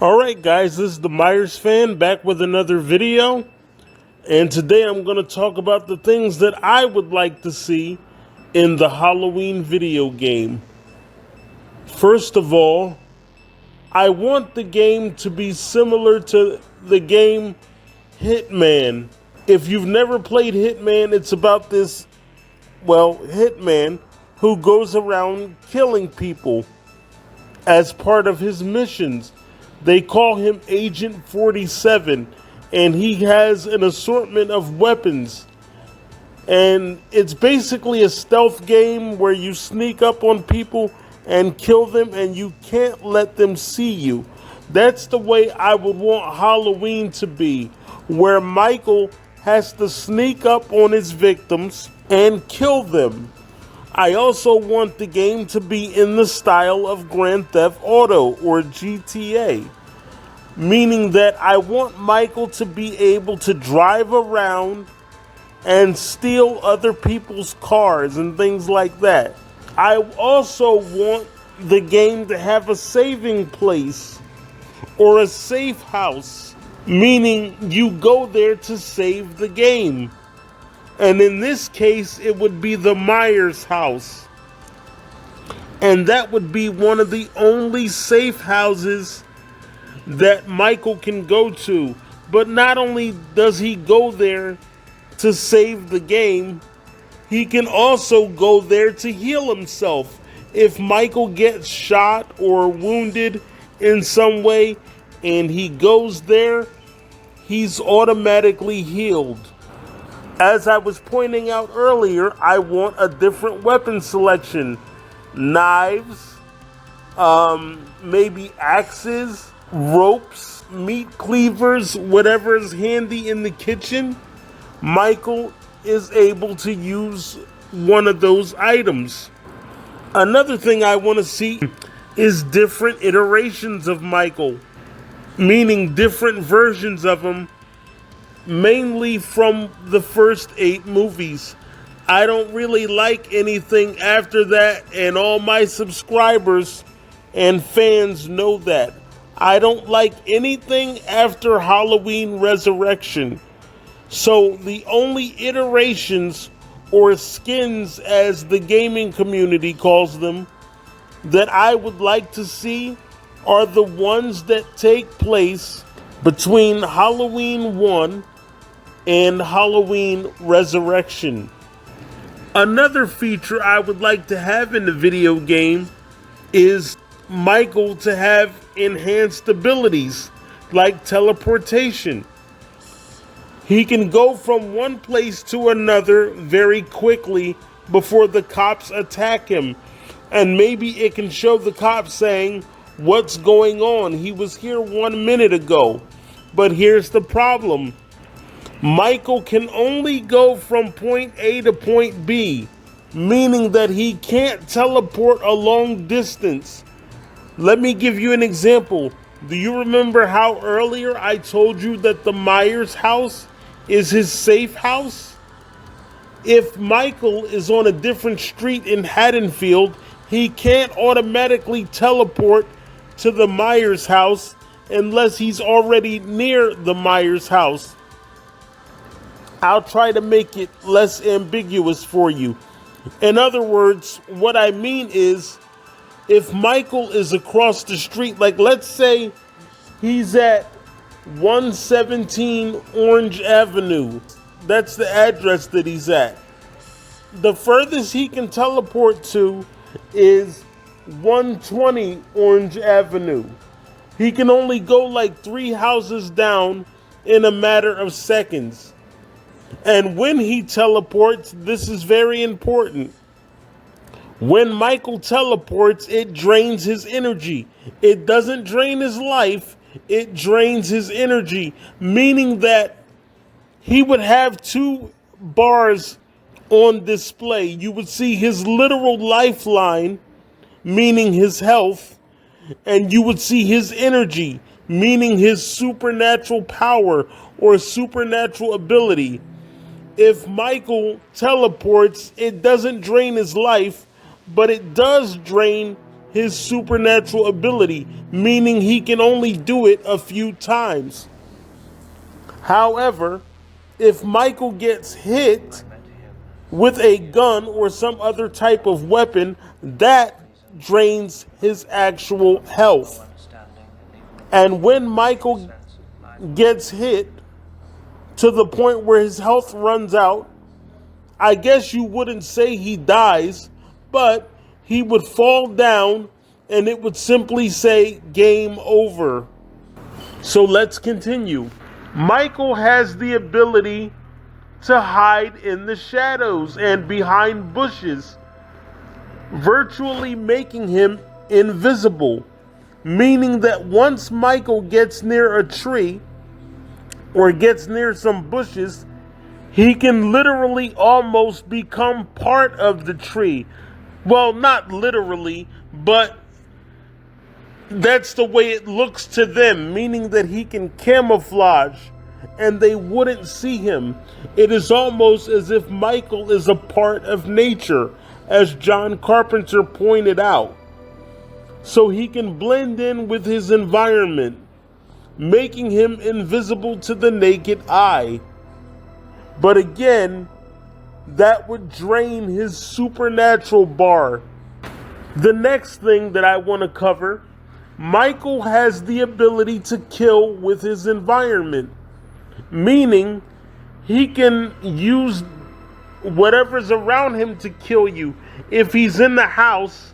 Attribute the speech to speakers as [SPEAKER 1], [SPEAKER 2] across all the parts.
[SPEAKER 1] Alright guys, this is the Myers fan back with another video. And today I'm going to talk about the things that I would like to see in the Halloween video game. First of all, I want the game to be similar to the game Hitman. If you've never played Hitman, it's about this, hitman who goes around killing people as part of his missions. They call him Agent 47, and he has an assortment of weapons. And it's basically a stealth game where you sneak up on people and kill them, and you can't let them see you. That's the way I would want Halloween to be, where Michael has to sneak up on his victims and kill them. I also want the game to be in the style of Grand Theft Auto or GTA, meaning that I want Michael to be able to drive around and steal other people's cars and things like that. I also want the game to have a saving place or a safe house, meaning you go there to save the game. And in this case, it would be the Myers house. And that would be one of the only safe houses that Michael can go to. But not only does he go there to save the game, he can also go there to heal himself. If Michael gets shot or wounded in some way and he goes there, he's automatically healed. As I was pointing out earlier, I want a different weapon selection. Knives, maybe axes, ropes, meat cleavers, whatever is handy in the kitchen. Michael is able to use one of those items. Another thing I want to see is different iterations of Michael, meaning different versions of him, mainly from the first 8 movies. I don't really like anything after that, and all my subscribers and fans know that. I don't like anything after Halloween Resurrection. So the only iterations, or skins as the gaming community calls them, that I would like to see are the ones that take place between Halloween 1 and Halloween Resurrection. Another feature I would like to have in the video game is Michael to have enhanced abilities like teleportation. He can go from one place to another very quickly before the cops attack him. And maybe it can show the cops saying, "What's going on? He was here 1 minute ago." But here's the problem. Michael can only go from point A to point B, meaning that he can't teleport a long distance. Let me give you an example. Do you remember how earlier I told you that the Myers house is his safe house? If Michael is on a different street in Haddonfield, he can't automatically teleport to the Myers house unless he's already near the Myers house. I'll try to make it less ambiguous for you. In other words, what I mean is, if Michael is across the street, like let's say he's at 117 Orange Avenue. That's the address that he's at. The furthest he can teleport to is 120 Orange Avenue. He can only go like 3 houses down in a matter of seconds. And when he teleports, this is very important. When Michael teleports, it drains his energy. It doesn't drain his life, it drains his energy, meaning that he would have 2 bars on display. You would see his literal lifeline, meaning his health, and you would see his energy, meaning his supernatural power or supernatural ability. If Michael teleports, it doesn't drain his life, but it does drain his supernatural ability, meaning he can only do it a few times. However, if Michael gets hit with a gun or some other type of weapon, that drains his actual health. And when Michael gets hit to the point where his health runs out, I guess you wouldn't say he dies, but he would fall down and it would simply say game over. So let's continue. Michael has the ability to hide in the shadows and behind bushes, virtually making him invisible, meaning that once Michael gets near a tree or gets near some bushes, he can literally almost become part of the tree. Well, not literally, but that's the way it looks to them, meaning that he can camouflage and they wouldn't see him. It is almost as if Michael is a part of nature, as John Carpenter pointed out. So he can blend in with his environment, making him invisible to the naked eye. But again, that would drain his supernatural bar. The next thing that I want to cover, Michael has the ability to kill with his environment, meaning he can use whatever's around him to kill you. If he's in the house,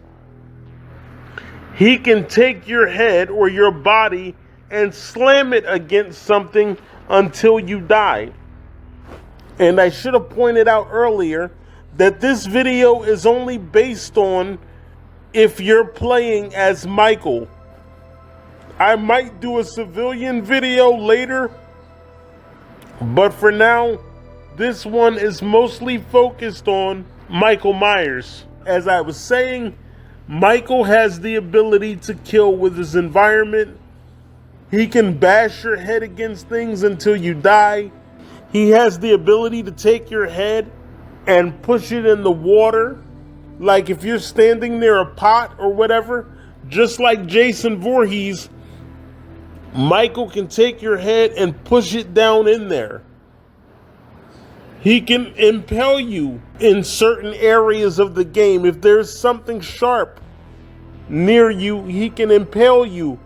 [SPEAKER 1] he can take your head or your body and slam it against something until you die. And I should have pointed out earlier that this video is only based on if you're playing as Michael. I might do a civilian video later, but for now, this one is mostly focused on Michael Myers. As I was saying, Michael has the ability to kill with his environment. He can bash your head against things until you die. He has the ability to take your head and push it in the water. Like if you're standing near a pot or whatever, just like Jason Voorhees, Michael can take your head and push it down in there. He can impale you in certain areas of the game. If there's something sharp near you, he can impale you.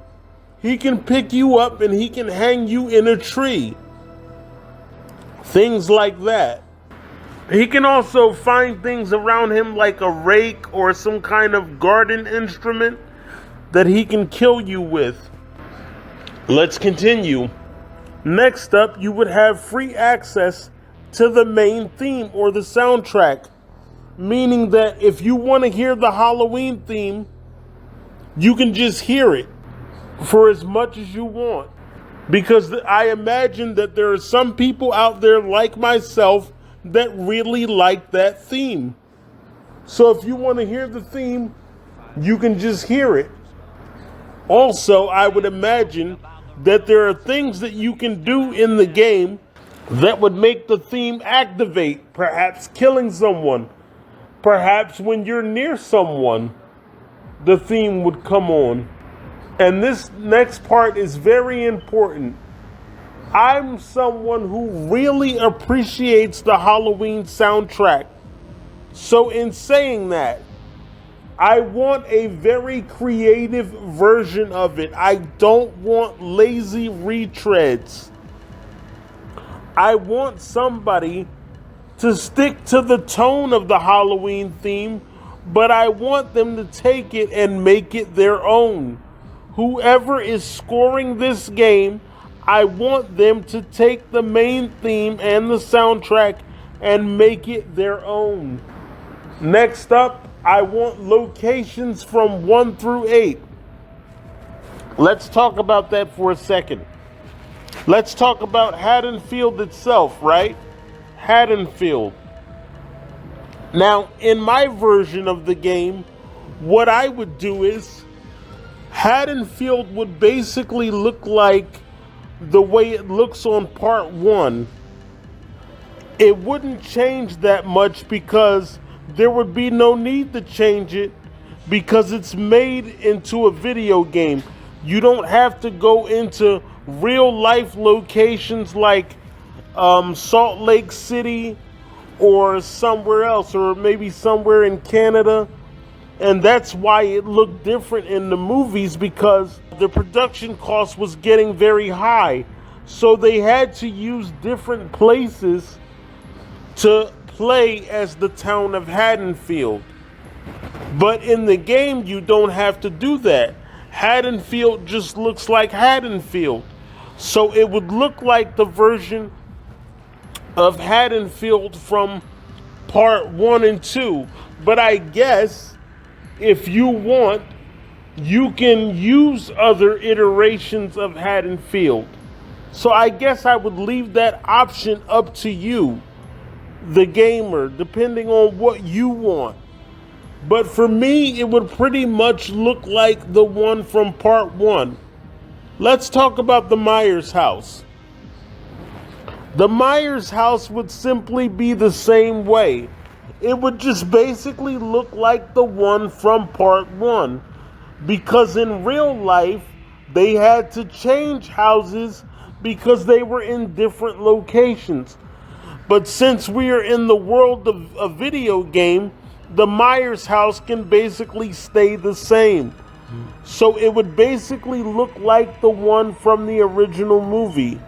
[SPEAKER 1] He can pick you up and he can hang you in a tree. Things like that. He can also find things around him like a rake or some kind of garden instrument that he can kill you with. Let's continue. Next up, you would have free access to the main theme or the soundtrack, meaning that if you want to hear the Halloween theme, you can just hear it for as much as you want. Because I imagine that there are some people out there like myself that really like that theme. So if you want to hear the theme, you can just hear it. Also, I would imagine that there are things that you can do in the game that would make the theme activate. Perhaps killing someone. Perhaps when you're near someone, the theme would come on. And this next part is very important. I'm someone who really appreciates the Halloween soundtrack. So in saying that, I want a very creative version of it. I don't want lazy retreads. I want somebody to stick to the tone of the Halloween theme, but I want them to take it and make it their own. Whoever is scoring this game, I want them to take the main theme and the soundtrack and make it their own. Next up, I want locations from 1 through 8. Let's talk about that for a second. Let's talk about Haddonfield itself, right? Haddonfield. Now, in my version of the game, what I would do is Haddonfield would basically look like the way it looks on part 1. It wouldn't change that much because there would be no need to change it, because it's made into a video game. You don't have to go into real life locations like Salt Lake City or somewhere else, or maybe somewhere in Canada. And that's why it looked different in the movies, because the production cost was getting very high. So they had to use different places to play as the town of Haddonfield. But in the game, you don't have to do that. Haddonfield just looks like Haddonfield. So it would look like the version of Haddonfield from part 1 and 2. But I guess if you want, you can use other iterations of Haddonfield. So I guess I would leave that option up to you, the gamer, depending on what you want. But for me, it would pretty much look like the one from part 1. Let's talk about the Myers house. The Myers house would simply be the same way. It would just basically look like the one from part 1. Because in real life, they had to change houses because they were in different locations. But since we are in the world of a video game, the Myers house can basically stay the same. So it would basically look like the one from the original movie.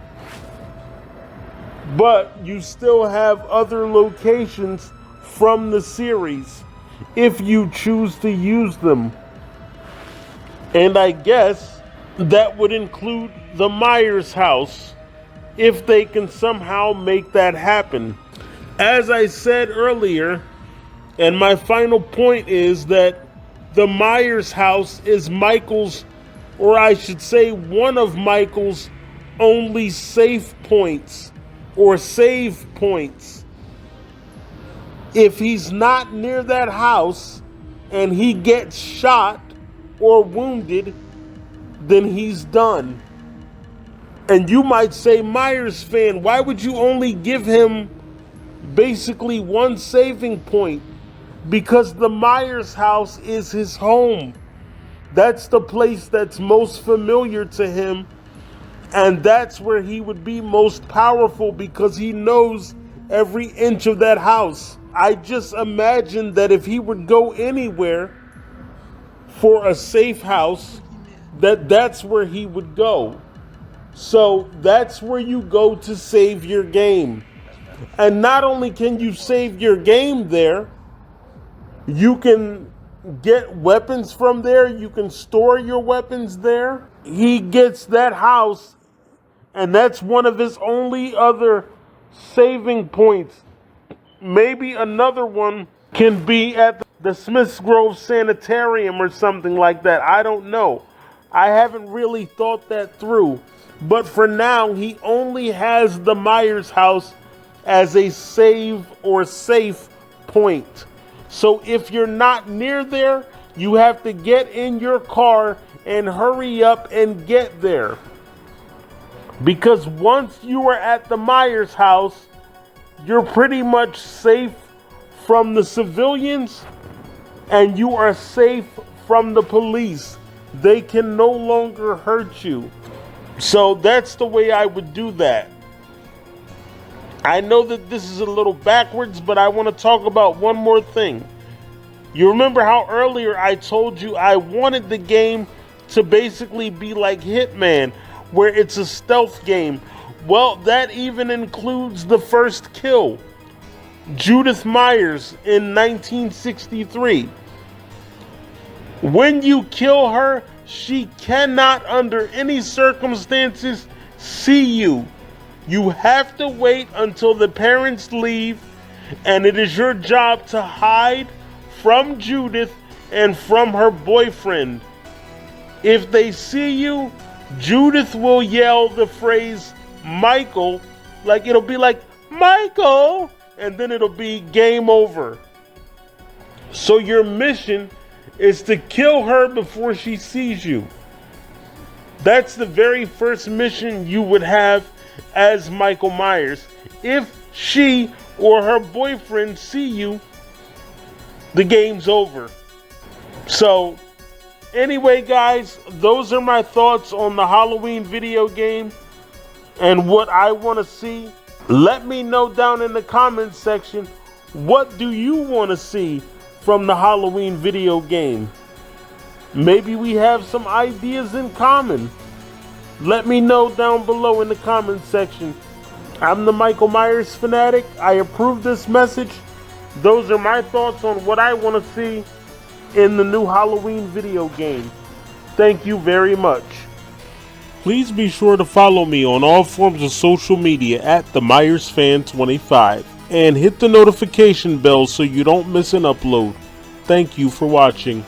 [SPEAKER 1] But you still have other locations from the series if you choose to use them. And I guess that would include the Myers house if they can somehow make that happen. As I said earlier, and my final point is that the Myers house is Michael's, or I should say one of Michael's only safe points or save points. If he's not near that house and he gets shot or wounded, then he's done. And you might say, Myers fan, why would you only give him basically one saving point? Because the Myers house is his home. That's the place that's most familiar to him. And that's where he would be most powerful because he knows every inch of that house. I just imagine that if he would go anywhere for a safe house, that's where he would go. So that's where you go to save your game. And not only can you save your game there, you can get weapons from there. You can store your weapons there. He gets that house, and that's one of his only other saving points. Maybe another one can be at the Smiths Grove Sanitarium or something like that. I don't know. I haven't really thought that through. But for now, he only has the Myers house as a save or safe point. So if you're not near there, you have to get in your car and hurry up and get there. Because once you are at the Myers house, you're pretty much safe from the civilians and you are safe from the police. They can no longer hurt you. So that's the way I would do that. I know that this is a little backwards, but I want to talk about one more thing. You remember how earlier I told you I wanted the game to basically be like Hitman, where it's a stealth game? Well, that even includes the first kill, Judith Myers in 1963. When you kill her, she cannot under any circumstances see you. You have to wait until the parents leave, and it is your job to hide from Judith and from her boyfriend. If they see you, Judith will yell the phrase Michael, like it'll be like Michael, and then it'll be game over. So your mission is to kill her before she sees you. That's the very first mission you would have as Michael Myers. If she or her boyfriend see you, the game's over. So, anyway, guys, those are my thoughts on the Halloween video game and what I want to see. Let me know down in the comments section, what do you want to see from the Halloween video game? Maybe we have some ideas in common. Let me know down below in the comments section. I'm the Michael Myers fanatic. I approve this message. Those are my thoughts on what I want to see in the new Halloween video game. Thank you very much. Please be sure to follow me on all forms of social media at the Myers Fan 25 and hit the notification bell so you don't miss an upload. Thank you for watching.